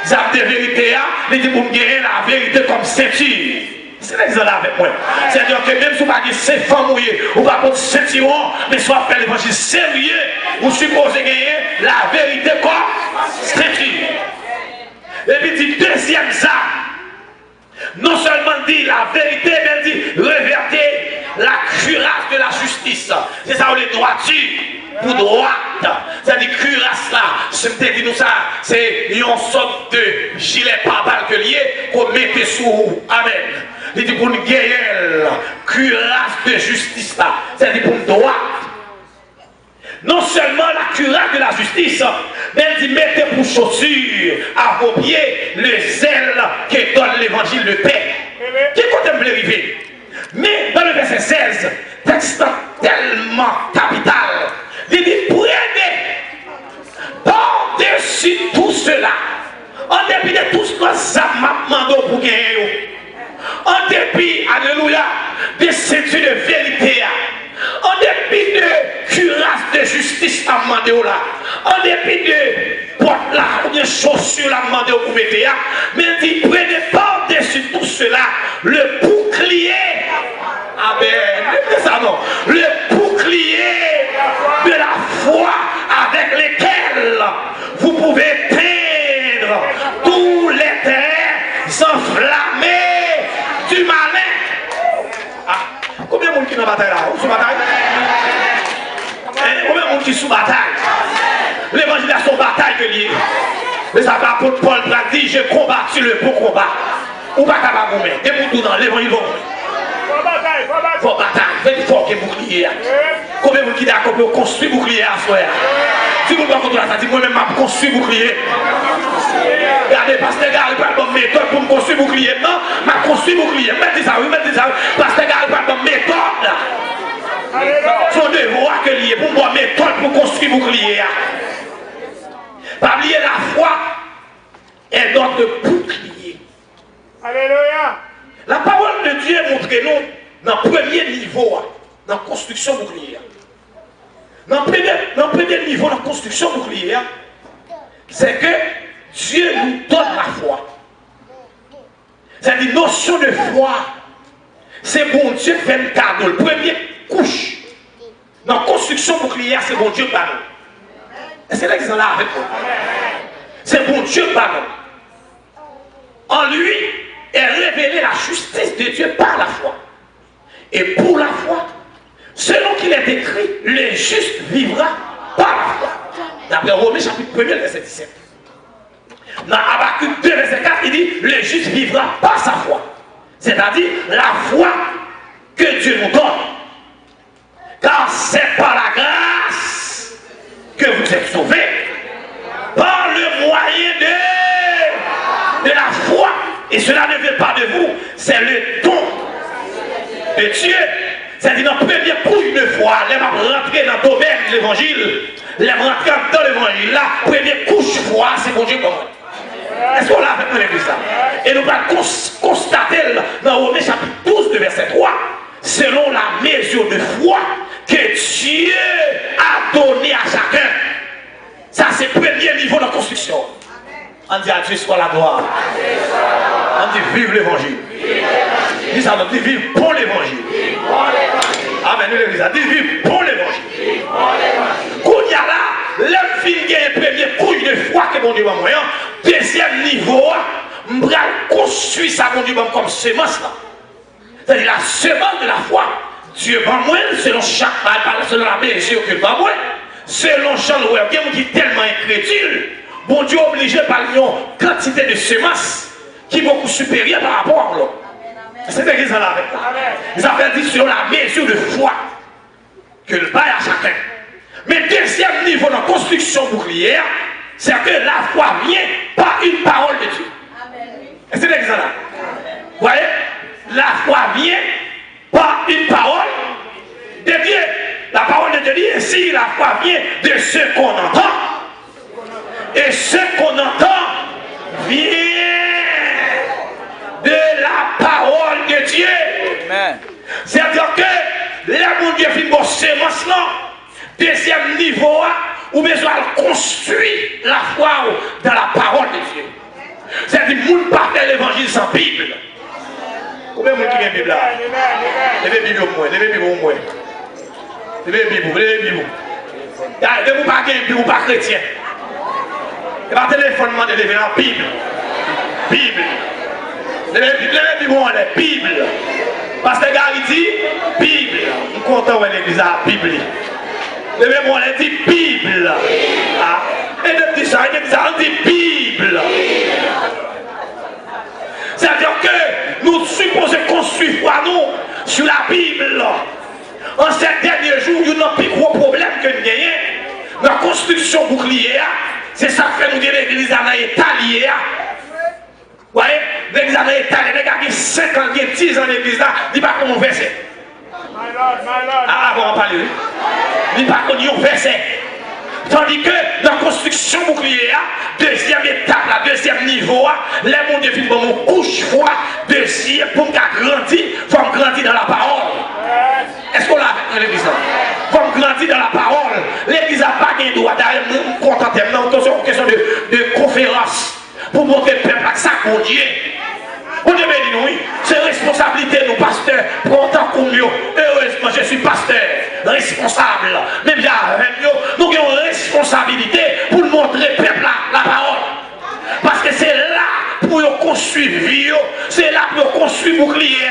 zap de vérité, il dit pour me gagner la vérité comme ceinture. C'est l'exemple avec moi. C'est-à-dire que même si vous n'avez pas de femmes mouillées, ou pas de ceinturon, mais soit faire l'évangile sérieux, vous supposez gagner la vérité comme ceinture. Et puis dit deuxième zap. Non seulement dit la vérité, mais elle dit reverter la cuirasse de la justice. C'est ça, les droitures pour droite. C'est-à-dire cuirasse là, c'est dit nous ça, c'est une sorte de gilet pare-balles que lié qu'on mette sous. Amen. Il dit pour une guerre, cuirasse de justice là, c'est-à-dire pour une droite. Non seulement la cuirasse de la justice, mais elle dit mettez pour chaussures à vos pieds le zèle qui donne l'évangile de paix. Qui compte me arriver? Mais dans le verset 16, texte tellement capital, il dit prenez par-dessus tout cela, en dépit de tout ce que ça m'a demandé pour gagner, en dépit, alléluia, des ceintures de vérité, en dépit de cuirasse de justice à demander là, en dépit de porte là, ou de chaussures à demander au couverture, mais il dit prenez par-dessus tout cela le bouclier. Amen. Ça non. Le bouclier de la foi avec lequel vous pouvez peindre tous les terres enflammés du malin. Ah, combien de monde qui est dans la bataille là? Sous bataille? Combien de monde qui est sous bataille? L'évangile a son bataille que lié. Mais ça va pour Paul dit j'ai combattu le bon combat. Ou pas capable de mourir. Et pour tout dans l'évangile va mourir. Faut bataille, il faut que bouclier. Combien de monde qui est d'accord pour construire bouclier à soi? Si vous ne pouvez pas ça dit moi-même je construis bouclier. Regardez, pasteur Gary, il parle de méthode pour me construire bouclier. Non, je construis bouclier. Mettez ça, oui, mettez ça. Pasteur Gary, il parle de méthode. Son devoir que lié pour moi méthode pour construire bouclier. Pas oublier la foi est notre bouclier. Alléluia. La parole de Dieu montre nous dans le premier niveau, dans la construction bouclier. Dans le premier niveau de la construction bouclier, c'est que Dieu nous donne la foi. C'est-à-dire, notion de foi, c'est bon Dieu qui fait le cadeau. Le premier couche dans la construction bouclier, c'est bon Dieu qui parle. Et c'est là qu'ils sont là avec moi. C'est bon Dieu qui parle. En lui est révélée la justice de Dieu par la foi. Et pour la foi, selon qu'il est écrit, le juste vivra par la foi. D'après Romains chapitre 1, verset 17. Dans Habakkuk 2, verset 4, il dit, le juste vivra par sa foi. C'est-à-dire la foi que Dieu nous donne. Car c'est par la grâce que vous êtes sauvés. Par le moyen de la foi. Et cela ne vient pas de vous, c'est le don de Dieu. C'est-à-dire, dans la première couche de foi, les va rentrer dans le domaine de l'évangile, les va rentrer dans l'évangile. La première couche de foi, c'est mon Dieu pour moi. Est-ce qu'on l'a avec moi l'église là? Et nous allons constater dans Romains chapitre 12, de verset 3, selon la mesure de foi que Dieu a donné à chacun. Ça, c'est le premier niveau de construction. On dit à Dieu soit la gloire. On dit vive l'évangile. Dis ça, on dit vive pour l'évangile. Amen, nous l'église a dit vive pour l'évangile. Quand il y a là, l'homme fin gagne le premier couche de foi que mon Dieu m'a moyen. Deuxième niveau, on va construire ça, mon Dieu, comme semence là. C'est-à-dire la semence de la foi. Dieu va moins selon chaque selon la mesure que va moins. Selon Jean Louis, il y a des gens qui sont tellement incrédules. Bon Dieu obligé par une quantité de semences qui est beaucoup supérieure par rapport à l'autre. C'est ce qu'ils ont là avec ça. Ils ont dit sur la mesure de foi que le bail à chacun. Mais deuxième niveau de la construction bouclière, c'est que la foi vient par une parole de Dieu. C'est ce qu'ils ont là. Vous voyez? La foi vient par une parole de Dieu. La parole de Dieu dit ainsi, la foi vient de ce qu'on entend. Et ce qu'on entend vient de la parole de Dieu. C'est-à-dire que là, mon Dieu fait une bonne sémence là. Deuxième niveau, où besoin de construire la foi dans la parole de Dieu. C'est-à-dire, le monde pas faire l'évangile sans Bible. Combien de monde qui a une Bible là? Levez la Bible au moins, levez la Bible au moins. Levez la Bible, levez la Bible. Vous ne pas Bible, vous pas chrétien. Et pas téléphone, de lever la Bible. Bible. Levez la Bible, on est Bible. Parce que Gary dit Bible. Je suis content de l'église à la Bible. Levez-moi, on dit Bible. Et depuis ça, on dit Bible. C'est-à-dire que nous supposons construire foi nous sur la Bible. En ces derniers jours, il y a un plus gros problème que nous gagnons. La construction bouclier, c'est ça que nous avons l'église dans l'état lié. Vous voyez, l'église dans l'état, les gars qui ont 5 ans, qui ont 10 ans l'église là, ils ne savent pas comment verser. Ah, bon, on va parler. Ils ne savent pas comment verser. Tandis que dans la construction bouclier, deuxième étape, la deuxième niveau, les mondes de film, mon couche foi, deuxième, pour grandir, il faut grandir dans la parole. Est-ce qu'on l'a fait dans l'église? Il faut grandir dans la parole. L'église n'a pas de droit d'aller nous contenter. Non, c'est une question de conférence pour montrer le peuple que ça, mon Dieu. Mon Dieu béni, oui. C'est responsabilité de nos pasteurs. Prends tant qu'on mieux. Heureusement, je suis pasteur, responsable. Même nous avons une responsabilité pour montrer au peuple la parole. Parce que c'est là pour construire vie, c'est là pour construire bouclier.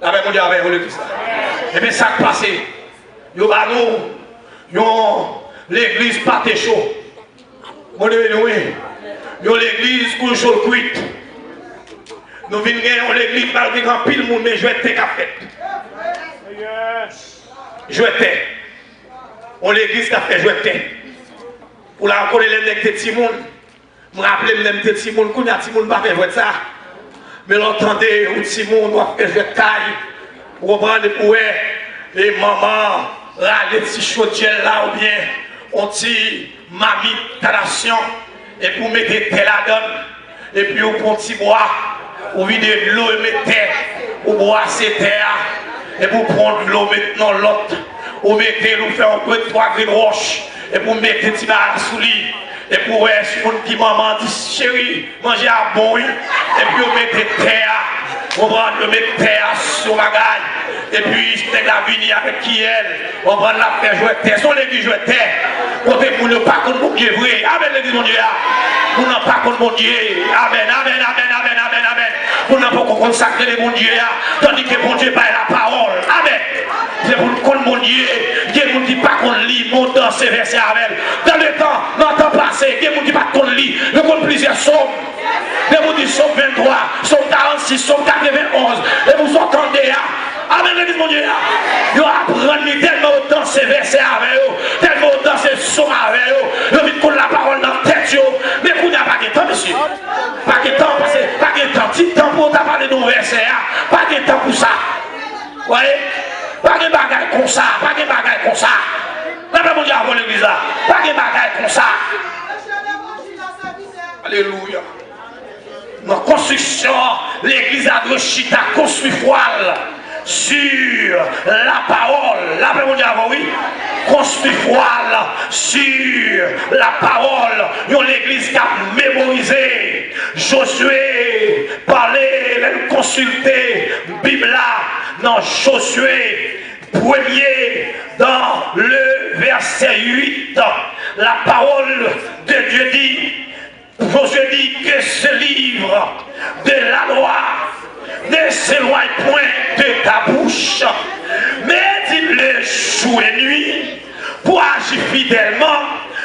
Avec mon Dieu, avec vous, le Christ. Et bien, ça qui passe, l'église pas chaud. Mon Dieu, oui. Nous l'église pour jour cuite. Nous venons l'église par le grand pile monde, mais je vais être café. Je vais être. On l'église qui a fait jouer. Pour la reconnaître les nègres de Timon. Je me rappelle les nègres de Timon, qu'on a Timon pas fait jouer ça. Mais l'entendez, où Timon doit faire jouer taille. Pour prendre pour les mamans, les petits chaudières là ou bien, on tire mamie talation. Et pour mettre tes là-dedans, et puis au petit bois, ou vider de l'eau et mettre, ou boire ces terres, et pour prendre de l'eau maintenant l'autre, ou mettre l'eau, faire un peu de 3 grains de roche, et pour mettre des petits barres sous lit, et pour si on dit maman, dit chérie, manger à bon, et puis on met terre, on prend le mettre terre sur la gaille. Et puis, c'est la vie avec qui elle, on va la faire jouer terre. Son l'église jouer terre. Côté pour ne pas contre mon Dieu vrai. Amen, l'église mon Dieu. Pour ne pas contre mon Dieu. Amen, amen, amen, amen, amen, amen. Pour ne pas consacrer les mon Dieu. Tandis que mon Dieu parle la parole. Amen. C'est pour contre mon Dieu. Dieu ne dit pas qu'on lit mon dans ces versets avec. Dans le temps, dans le temps passé, Dieu ne dit pas qu'on lit. Le compte plusieurs sommes. Dieu vous dit somme 23, somme 46, somme 91. Et vous entendez. Amen, l'église mon Dieu. Vous apprenez tellement autant ces versets avec eux, tellement autant ces sons avec eux. Vous dites qu'on a la parole dans la tête. Mais vous n'avez pas de temps, monsieur. Pas de temps, parce que pas de temps. Petit temps pour parler de nos versets. Pas de temps pour ça. Vous voyez? Pas de bagaille comme ça. Pas de bagaille comme ça. Là, mon Dieu, avant l'église là. Pas de bagaille comme ça. Alléluia. Dans la construction, l'église a de chita construit voile sur la parole. Là, mon Dieu, oui. Construit voile sur la parole. Yon l'église qui a mémorisé. Josué parlait, consulté, Bible là, dans Josué, premier, dans le verset 8, la parole de Dieu dit, Josué dit que ce livre de la loi ne s'éloigne point de ta bouche, mais dis-le jour et nuit pour agir fidèlement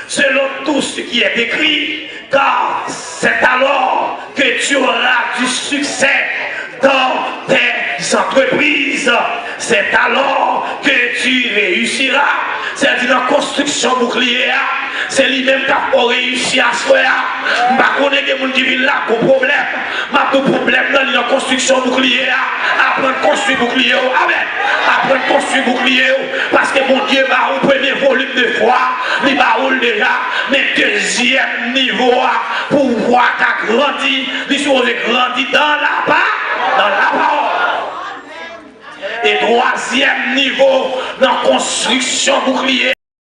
selon tout ce qui est écrit, car c'est alors que tu auras du succès dans tes entreprises, c'est alors que tu réussiras. C'est dans la construction bouclier, c'est lui-même qui a réussi à se faire. Je ne connais pas des gens qui vivent là pour problème. Mais le problème dans la construction bouclier, apprendre à construire bouclier. Amen. Apprendre à construire bouclier. Parce que mon Dieu va au premier volume de foi, il va déjà, mais deuxième niveau, pour voir qu'il a grandi, il faut grandir dans la parole. Et troisième niveau dans la construction bouclier,